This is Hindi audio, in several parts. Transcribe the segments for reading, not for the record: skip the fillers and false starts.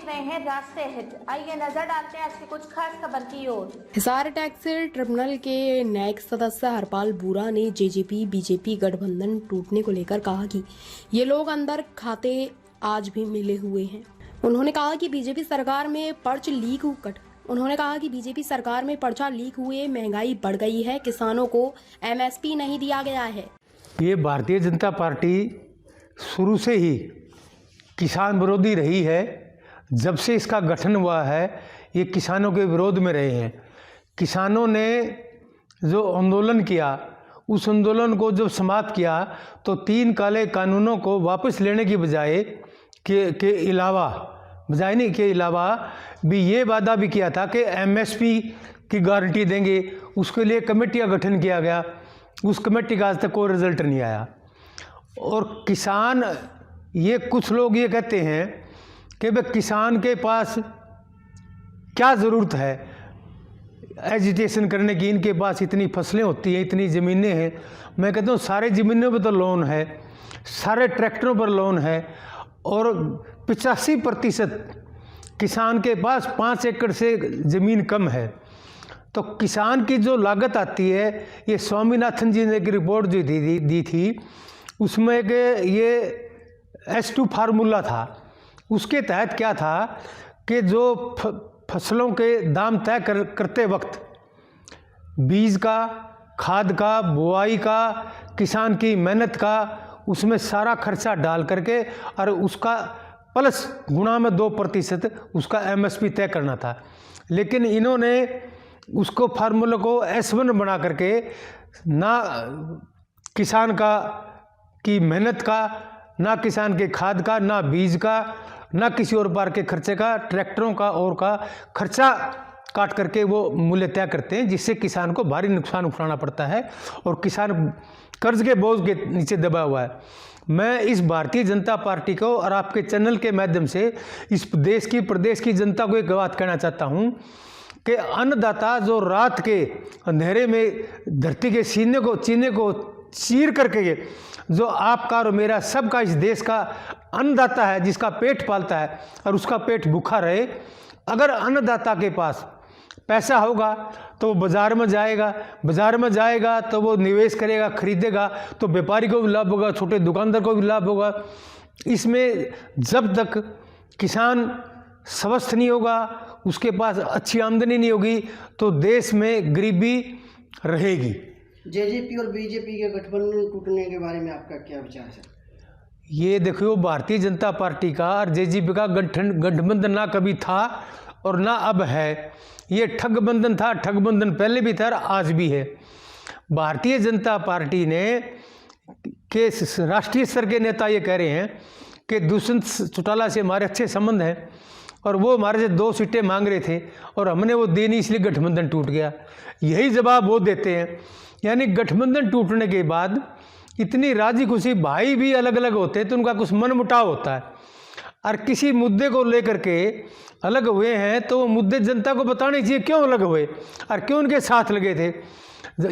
रहे हैं रास्ते हिट। आइए नजर डालते हैं आज की कुछ खास खबर की ओर। हिसार टैक्स ट्रिब्यूनल के न्यायिक सदस्य हरपाल बूरा ने जेजेपी बीजेपी गठबंधन टूटने को लेकर कहा कि ये लोग अंदर खाते आज भी मिले हुए हैं। उन्होंने कहा कि बीजेपी सरकार में पर्चा लीक हुए, महंगाई बढ़ गई है, किसानों को एमएसपी नहीं दिया गया है। ये भारतीय जनता पार्टी शुरू से ही किसान विरोधी रही है। जब से इसका गठन हुआ है ये किसानों के विरोध में रहे हैं। किसानों ने जो आंदोलन किया, उस आंदोलन को जब समाप्त किया तो 3 काले कानूनों को वापस लेने की बजाय के अलावा भी ये वादा भी किया था कि एमएसपी की गारंटी देंगे। उसके लिए कमेटी का गठन किया गया, उस कमेटी का आज तक कोई रिजल्ट नहीं आया। और किसान, ये कुछ लोग ये कहते हैं कि भाई किसान के पास क्या ज़रूरत है एजिटेशन करने की, इनके पास इतनी फसलें होती हैं, इतनी ज़मीनें हैं। मैं कहता हूँ सारे ज़मीनों पर तो लोन है, सारे ट्रैक्टरों पर लोन है, और 85% किसान के पास 5 एकड़ से ज़मीन कम है। तो किसान की जो लागत आती है, ये स्वामीनाथन जी ने एक रिपोर्ट जो दी थी, उसमें एक ये S2 फार्मूला था। उसके तहत क्या था कि जो फसलों के दाम तय करते वक्त बीज का, खाद का, बुआई का, किसान की मेहनत का, उसमें सारा खर्चा डाल करके और उसका प्लस गुणा में 2% उसका एमएसपी तय करना था। लेकिन इन्होंने उसको फार्मूला को S1 बना करके ना किसान की मेहनत का, ना किसान के खाद का, ना बीज का, ना किसी और प्रकार के खर्चे का, ट्रैक्टरों का और का खर्चा काट करके वो मूल्य तय करते हैं, जिससे किसान को भारी नुकसान उठाना पड़ता है और किसान कर्ज के बोझ के नीचे दबा हुआ है। मैं इस भारतीय जनता पार्टी को और आपके चैनल के माध्यम से इस देश की, प्रदेश की जनता को एक बात कहना चाहता हूँ कि अन्नदाता जो रात के अंधेरे में धरती के चीने को चीर करके जो आपका और मेरा सबका, इस देश का अन्नदाता है, जिसका पेट पालता है और उसका पेट भूखा रहे। अगर अन्नदाता के पास पैसा होगा तो वो बाज़ार में जाएगा तो वो निवेश करेगा, खरीदेगा, तो व्यापारी को भी लाभ होगा, छोटे दुकानदार को भी लाभ होगा। इसमें जब तक किसान स्वस्थ नहीं होगा, उसके पास अच्छी आमदनी नहीं होगी, तो देश में गरीबी रहेगी। जेजेपी और बीजेपी के गठबंधन टूटने के बारे में आपका क्या विचार है? ये देखियो, भारतीय जनता पार्टी का और जेजेपी का गठबंधन ना कभी था और ना अब है। ये ठगबंधन था, ठगबंधन पहले भी था और आज भी है। भारतीय जनता पार्टी ने के राष्ट्रीय स्तर के नेता ये कह रहे हैं कि दुष्यंत चौटाला से हमारे अच्छे संबंध हैं और वो हमारे से 2 सीटें मांग रहे थे और हमने वो दी नहीं, इसलिए गठबंधन टूट गया। यही जवाब वो देते हैं। यानी गठबंधन टूटने के बाद इतनी राजी खुशी, भाई भी अलग अलग होते हैं तो उनका कुछ मनमुटाव होता है, और किसी मुद्दे को लेकर के अलग हुए हैं तो वो मुद्दे जनता को बताने चाहिए क्यों अलग हुए और क्यों उनके साथ लगे थे।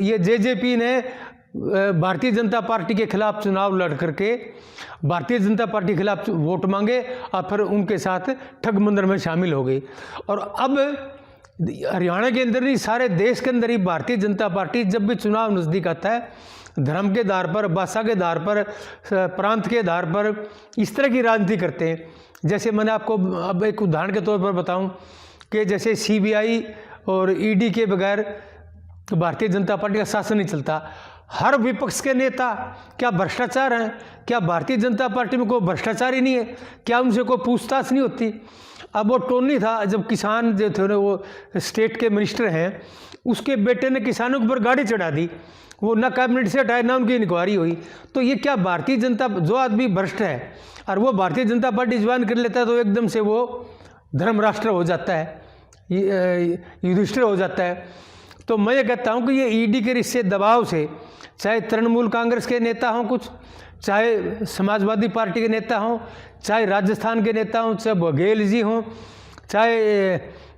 ये जेजेपी ने भारतीय जनता पार्टी के खिलाफ चुनाव लड़ करके भारतीय जनता पार्टी के खिलाफ वोट मांगे और फिर उनके साथ ठगबंधन में शामिल हो गई। और अब हरियाणा के अंदर नहीं, सारे देश के अंदर ही भारतीय जनता पार्टी जब भी चुनाव नज़दीक आता है, धर्म के आधार पर, भाषा के आधार पर, प्रांत के आधार पर इस तरह की राजनीति करते हैं। जैसे मैंने आपको अब एक उदाहरण के तौर पर बताऊं कि जैसे सीबीआई और ईडी के बगैर भारतीय जनता पार्टी का शासन नहीं चलता। हर विपक्ष के नेता क्या भ्रष्टाचार हैं? क्या भारतीय जनता पार्टी में कोई भ्रष्टाचार ही नहीं है? क्या उनसे कोई पूछताछ नहीं होती? अब वो टोनी था, जब किसान जो थे वो स्टेट के मिनिस्टर हैं, उसके बेटे ने किसानों के ऊपर गाड़ी चढ़ा दी, वो ना कैबिनेट से हटाए, ना उनकी इंक्वायरी हुई। तो ये क्या भारतीय जनता, जो आदमी भ्रष्ट है और वो भारतीय जनता पार्टी ज्वाइन कर लेता है तो एकदम से वो धर्म राष्ट्र हो जाता है, युधिष्ठिर हो जाता है। तो मैं ये कहता हूँ कि ये ईडी के रिश्ते दबाव से, चाहे तृणमूल कांग्रेस के नेता हों कुछ, चाहे समाजवादी पार्टी के नेता हों, चाहे राजस्थान के नेता हों, चाहे बघेल जी हों, चाहे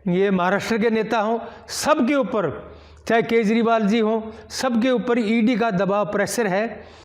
ये महाराष्ट्र के नेता हों, सबके ऊपर, चाहे केजरीवाल जी हों, सबके ऊपर ईडी का दबाव, प्रेशर है।